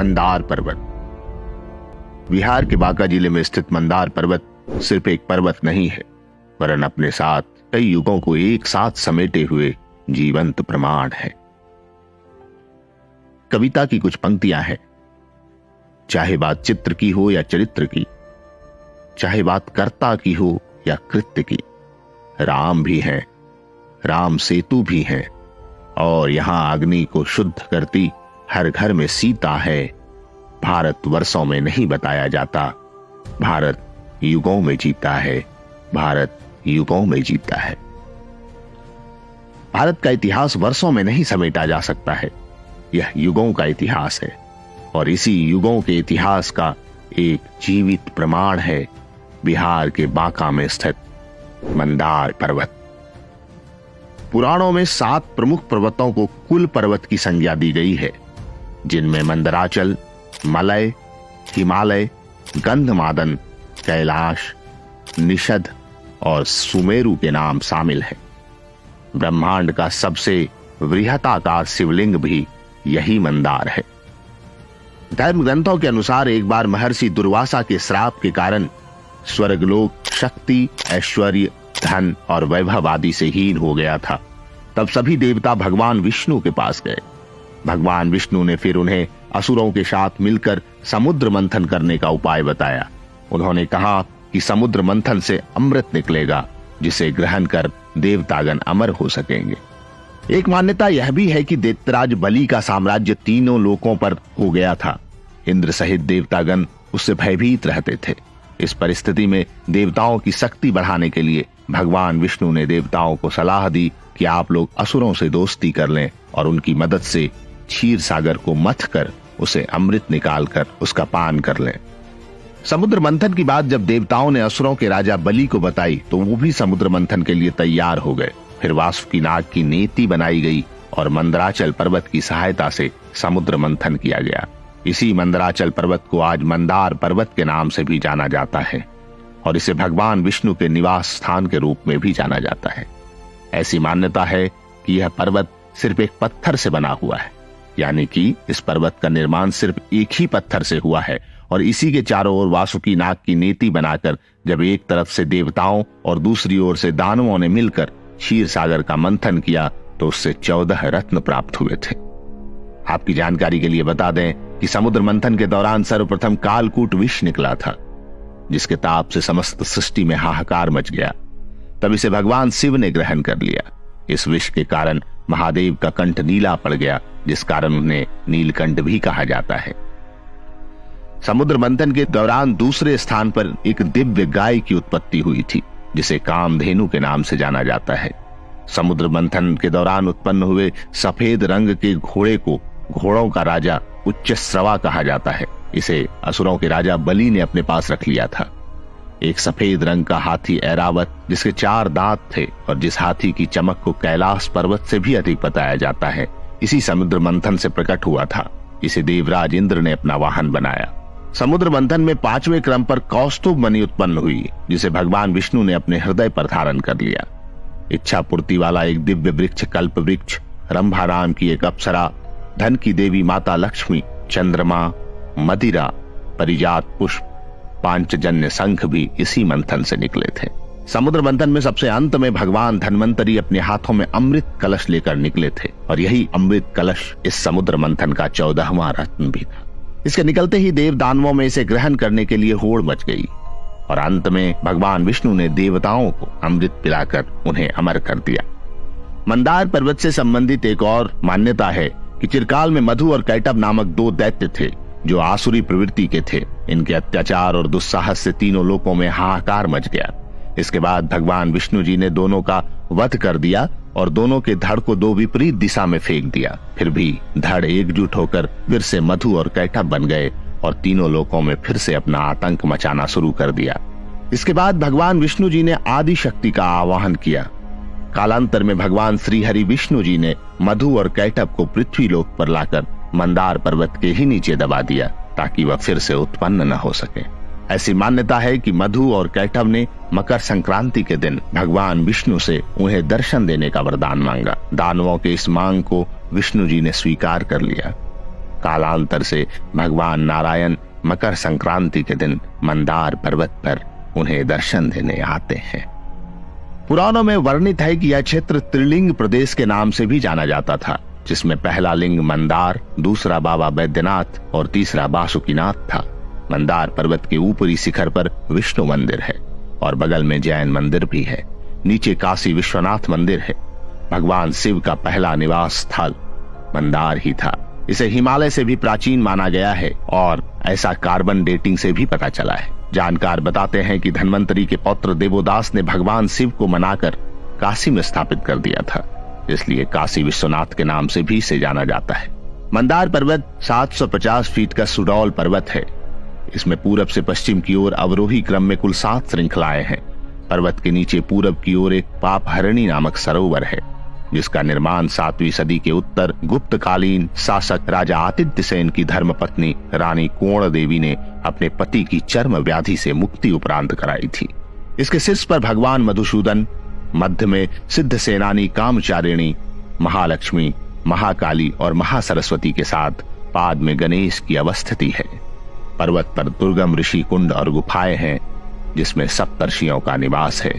मंदार पर्वत। बिहार के बांका जिले में स्थित मंदार पर्वत सिर्फ एक पर्वत नहीं है, वरन अपने साथ कई युगों को एक साथ समेटे हुए जीवंत प्रमाण है। कविता की कुछ पंक्तियां हैं। चाहे बात चित्र की हो या चरित्र की, चाहे बात कर्ता की हो या कृत्य की, राम भी है, राम सेतु भी है, और यहां अग्नि को शुद्ध करती हर घर में सीता है। भारत वर्षों में नहीं बताया जाता, भारत युगों में जीता है, भारत युगों में जीता है। भारत का इतिहास वर्षों में नहीं समेटा जा सकता है, यह युगों का इतिहास है, और इसी युगों के इतिहास का एक जीवित प्रमाण है बिहार के बांका में स्थित मंदार पर्वत। पुराणों में 7 प्रमुख पर्वतों को कुल पर्वत की संज्ञा दी गई है, जिनमें मंदराचल, मलय, हिमालय, गंधमादन, कैलाश, निषद और सुमेरु के नाम शामिल है। ब्रह्मांड का सबसे वृहताकार शिवलिंग भी यही मंदार है। धर्म ग्रंथों के अनुसार एक बार महर्षि दुर्वासा के श्राप के कारण स्वर्गलोक शक्ति, ऐश्वर्य, धन और वैभव आदि से हीन हो गया था। तब सभी देवता भगवान विष्णु के पास गए। भगवान विष्णु ने फिर उन्हें असुरों के साथ मिलकर समुद्र मंथन करने का उपाय बताया। उन्होंने कहा कि समुद्र मंथन से अमृत निकलेगा, जिसे ग्रहण कर देवतागण अमर हो सकेंगे। एक मान्यता यह भी है कि दैत्यराज बलि का साम्राज्य तीनों लोकों पर हो गया था। इंद्र सहित देवतागण उससे भयभीत रहते थे। इस परिस्थिति में देवताओं की शक्ति बढ़ाने के लिए भगवान विष्णु ने देवताओं को सलाह दी कि आप लोग असुरों से दोस्ती कर लें और उनकी मदद से क्षीर सागर को मथ कर उसे अमृत निकालकर उसका पान कर लें। समुद्र मंथन की बात जब देवताओं ने असुरों के राजा बलि को बताई तो वो भी समुद्र मंथन के लिए तैयार हो गए। फिर वासुकी नाग की नेति बनाई गई और मंदराचल पर्वत की सहायता से समुद्र मंथन किया गया। इसी मंदराचल पर्वत को आज मंदार पर्वत के नाम से भी जाना जाता है और इसे भगवान विष्णु के निवास स्थान के रूप में भी जाना जाता है। ऐसी मान्यता है कि यह पर्वत सिर्फ एक पत्थर से बना हुआ है, यानी कि इस पर्वत का निर्माण सिर्फ एक ही पत्थर से हुआ है और इसी के चारों ओर वासुकी नाग की नेति बनाकर जब एक तरफ से देवताओं और दूसरी ओर से दानवों ने मिलकर क्षीर सागर का मंथन किया तो उससे 14 रत्न प्राप्त हुए थे। आपकी जानकारी के लिए बता दें कि समुद्र मंथन के दौरान सर्वप्रथम कालकूट विष निकला था, जिसके ताप से समस्त सृष्टि में हाहाकार मच गया। तब इसे भगवान शिव ने ग्रहण कर लिया। इस विष के कारण महादेव का कंठ नीला पड़ गया, जिस कारण उन्हें नीलकंठ भी कहा जाता है। समुद्र मंथन के दौरान दूसरे स्थान पर एक दिव्य गाय की उत्पत्ति हुई थी, जिसे कामधेनु के नाम से जाना जाता है। समुद्र मंथन के दौरान उत्पन्न हुए सफेद रंग के घोड़े को घोड़ों का राजा उच्चश्रवा कहा जाता है। इसे असुरों के राजा बलि ने अपने पास रख लिया था। एक सफेद रंग का हाथी ऐरावत, जिसके 4 दांत थे और जिस हाथी की चमक को कैलाश पर्वत से भी अधिक बताया जाता है, इसी समुद्र मंथन से प्रकट हुआ था। इसे देवराज इंद्र ने अपना वाहन बनाया। समुद्र मंथन में 5वें क्रम पर कौस्तुभ मणि उत्पन्न हुई, जिसे भगवान विष्णु ने अपने हृदय पर धारण कर लिया। इच्छा पूर्ति वाला एक दिव्य वृक्ष कल्प वृक्ष, रंभा नाम की एक अप्सरा, धन की देवी माता लक्ष्मी, चंद्रमा, मदिरा, परिजात पुष्प, पांचजन्य शंख भी इसी मंथन से निकले थे। समुद्र मंथन में सबसे अंत में भगवान धन्वंतरी अपने हाथों में अमृत कलश लेकर निकले थे और यही अमृत कलश इस समुद्र मंथन का 14वां रत्न भी था। इसके निकलते ही देव दानवों में इसे ग्रहण करने के लिए होड़ मच गई और अंत में भगवान विष्णु ने देवताओं को अमृत पिलाकर उन्हें अमर कर दिया। मंदार पर्वत से संबंधित एक और मान्यता है कि चिरकाल में मधु और कैटभ नामक 2 दैत्य थे जो आसुरी प्रवृत्ति के थे। इनके अत्याचार और दुस्साहस से तीनों लोकों में हाहाकार मच गया। इसके बाद भगवान विष्णु जी ने दोनों का वध कर दिया और दोनों के धड़ को 2 विपरीत दिशा में फेंक दिया। फिर भी धड़ एकजुट होकर फिर से मधु और कैटभ बन गए और तीनों लोकों में फिर से अपना आतंक मचाना शुरू कर दिया। इसके बाद भगवान विष्णु जी ने आदि शक्ति का आवाहन किया। कालांतर में भगवान श्री हरि विष्णु जी ने मधु और कैटभ को पृथ्वी लोक पर लाकर मंदार पर्वत के ही नीचे दबा दिया ताकि वह फिर से उत्पन्न न हो सके। ऐसी मान्यता है कि मधु और कैटभ ने मकर संक्रांति के दिन भगवान विष्णु से उन्हें दर्शन देने का वरदान मांगा। दानवों के इस मांग को विष्णु जी ने स्वीकार कर लिया। कालांतर से भगवान नारायण मकर संक्रांति के दिन मंदार पर्वत पर उन्हें दर्शन देने आते हैं। पुराणों में वर्णित है कि यह क्षेत्र त्रिलिंग प्रदेश के नाम से भी जाना जाता था, जिसमें पहला लिंग मंदार, दूसरा बाबा बैद्यनाथ और तीसरा वासुकीनाथ था। मंदार पर्वत के ऊपरी शिखर पर विष्णु मंदिर है और बगल में जैन मंदिर भी है। नीचे काशी विश्वनाथ मंदिर है। भगवान शिव का पहला निवास स्थल मंदार ही था। इसे हिमालय से भी प्राचीन माना गया है और ऐसा कार्बन डेटिंग से भी पता चला है। जानकार बताते हैं कि धन्वंतरी के पौत्र देवोदास ने भगवान शिव को मनाकर काशी में स्थापित कर दिया था, इसलिए काशी विश्वनाथ के नाम से भी इसे जाना जाता है। मंदार पर्वत 750 फीट का सुडौल पर्वत है। इसमें पूरब से पश्चिम की ओर अवरोही क्रम में कुल 7 श्रृंखलाएं हैं। पर्वत के नीचे पूरब की ओर एक पापहरणी नामक सरोवर है, जिसका निर्माण 7वीं सदी के उत्तर गुप्तकालीन शासक राजा आतिथ्य सेन की धर्मपत्नी रानी कोण देवी ने अपने पति की चर्म व्याधि से मुक्ति उपरांत कराई थी। इसके शीर्ष पर भगवान मधुसूदन, मध्य में सिद्ध सेनानी कामचारिणी, महालक्ष्मी, महाकाली और महासरस्वती के साथ पाद में गणेश की अवस्थिति है। पर्वत पर दुर्गम ऋषि कुंड और गुफाएं हैं, जिसमें सप्तर्षियों का निवास है।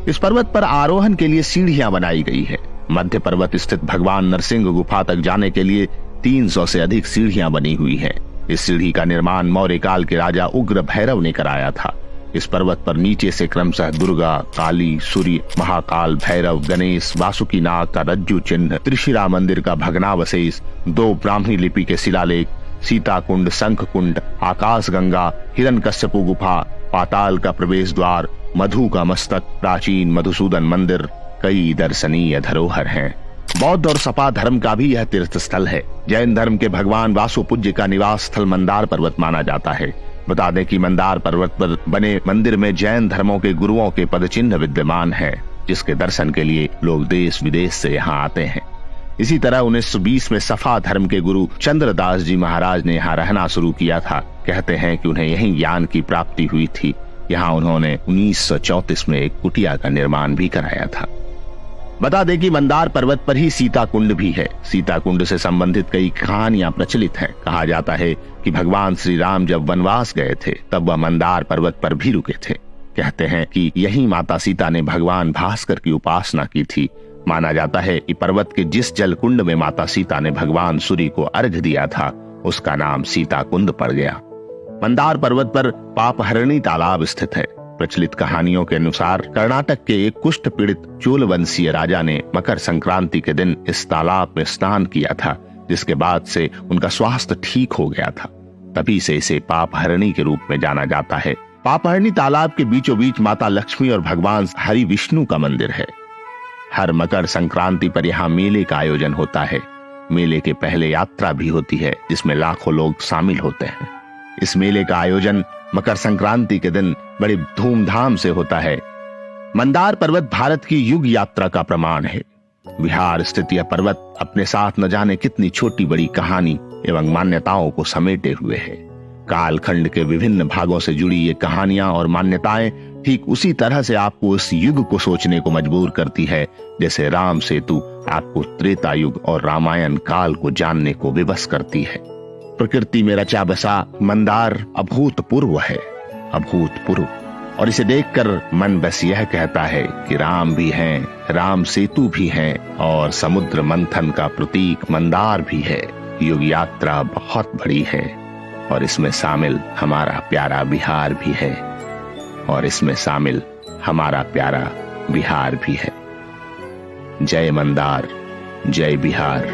इस पर्वत पर आरोहण के लिए सीढ़ियां बनाई गई है। मध्य पर्वत स्थित भगवान नरसिंह गुफा तक जाने के लिए 300 से अधिक सीढ़ियां बनी हुई हैं। इस सीढ़ी का निर्माण मौर्य काल के राजा उग्र भैरव ने कराया था। इस पर्वत पर नीचे से क्रमशः दुर्गा, काली, सूर्य, महाकाल, भैरव, गणेश, वासुकीनाथ का रज्जु चिन्ह, त्रिशिरा मंदिर का भग्नावशेष, 2 ब्राह्मी लिपि के शिलालेख, सीता कुंड, शंख कुंड, आकाश गंगा, हिरण्यकश्यपु गुफा, पाताल का प्रवेश द्वार, मधु का मस्तक, प्राचीन मधुसूदन मंदिर, कई दर्शनीय धरोहर हैं। बौद्ध और सपा धर्म का भी यह तीर्थ स्थल है। जैन धर्म के भगवान वासुपूज्य का निवास स्थल मंदार पर्वत माना जाता है। बता दें कि मंदार पर्वत पर बने मंदिर में जैन धर्मों के गुरुओं के पदचिन्ह विद्यमान है, जिसके दर्शन के लिए लोग देश विदेश से यहाँ आते हैं। इसी तरह 1920 में सफा धर्म के गुरु चंद्रदास जी महाराज ने यहाँ रहना शुरू किया था। कहते हैं कि उन्हें यहीं ज्ञान की प्राप्ति हुई थी। यहाँ उन्होंने 1934 में एक कुटिया का निर्माण भी कराया था। बता दें कि मंदार पर्वत पर ही सीता कुंड भी है। सीता कुंड से संबंधित कई कहानियां प्रचलित हैं। कहा जाता है कि भगवान श्री राम जब वनवास गए थे तब वह मंदार पर्वत पर भी रुके थे। कहते हैं कि यही माता सीता ने भगवान भास्कर की उपासना की थी। माना जाता है कि पर्वत के जिस जल कुंड में माता सीता ने भगवान सूर्य को अर्घ्य दिया था, उसका नाम सीता कुंड पड़ गया। मंदार पर्वत पर पापहरणी तालाब स्थित है। प्रचलित कहानियों के अनुसार कर्नाटक के एक कुष्ठ पीड़ित चोल वंशीय राजा ने मकर संक्रांति के दिन इस तालाब में स्नान किया था, जिसके बाद से उनका स्वास्थ्य ठीक हो गया था। तभी से इसे पापहरणी के रूप में जाना जाता है। पापहरणी तालाब के बीचों बीच माता लक्ष्मी और भगवान हरि विष्णु का मंदिर है। हर मकर संक्रांति पर यहाँ मेले का आयोजन होता है। मेले के पहले यात्रा भी होती है, जिसमें लाखों लोग शामिल होते हैं। इस मेले का आयोजन मकर संक्रांति के दिन बड़ी धूमधाम से होता है। मंदार पर्वत भारत की युग यात्रा का प्रमाण है। बिहार स्थित यह पर्वत अपने साथ न जाने कितनी छोटी बड़ी कहानी एवं मान्यताओं को समेटे हुए है। कालखंड के विभिन्न भागों से जुड़ी ये कहानियां और मान्यताएं ठीक उसी तरह से आपको उस युग को सोचने को मजबूर करती है, जैसे राम सेतु आपको त्रेता युग और रामायण काल को जानने को विवश करती है। प्रकृति में रचा बसा मंदार अभूतपूर्व है, अभूतपूर्व। और इसे देखकर मन बस यह कहता है कि राम भी हैं, राम सेतु भी हैं और समुद्र मंथन का प्रतीक मंदार भी है। युग यात्रा बहुत बड़ी है और इसमें शामिल हमारा प्यारा बिहार भी है, और इसमें शामिल हमारा प्यारा बिहार भी है। जय मंदार, जय बिहार।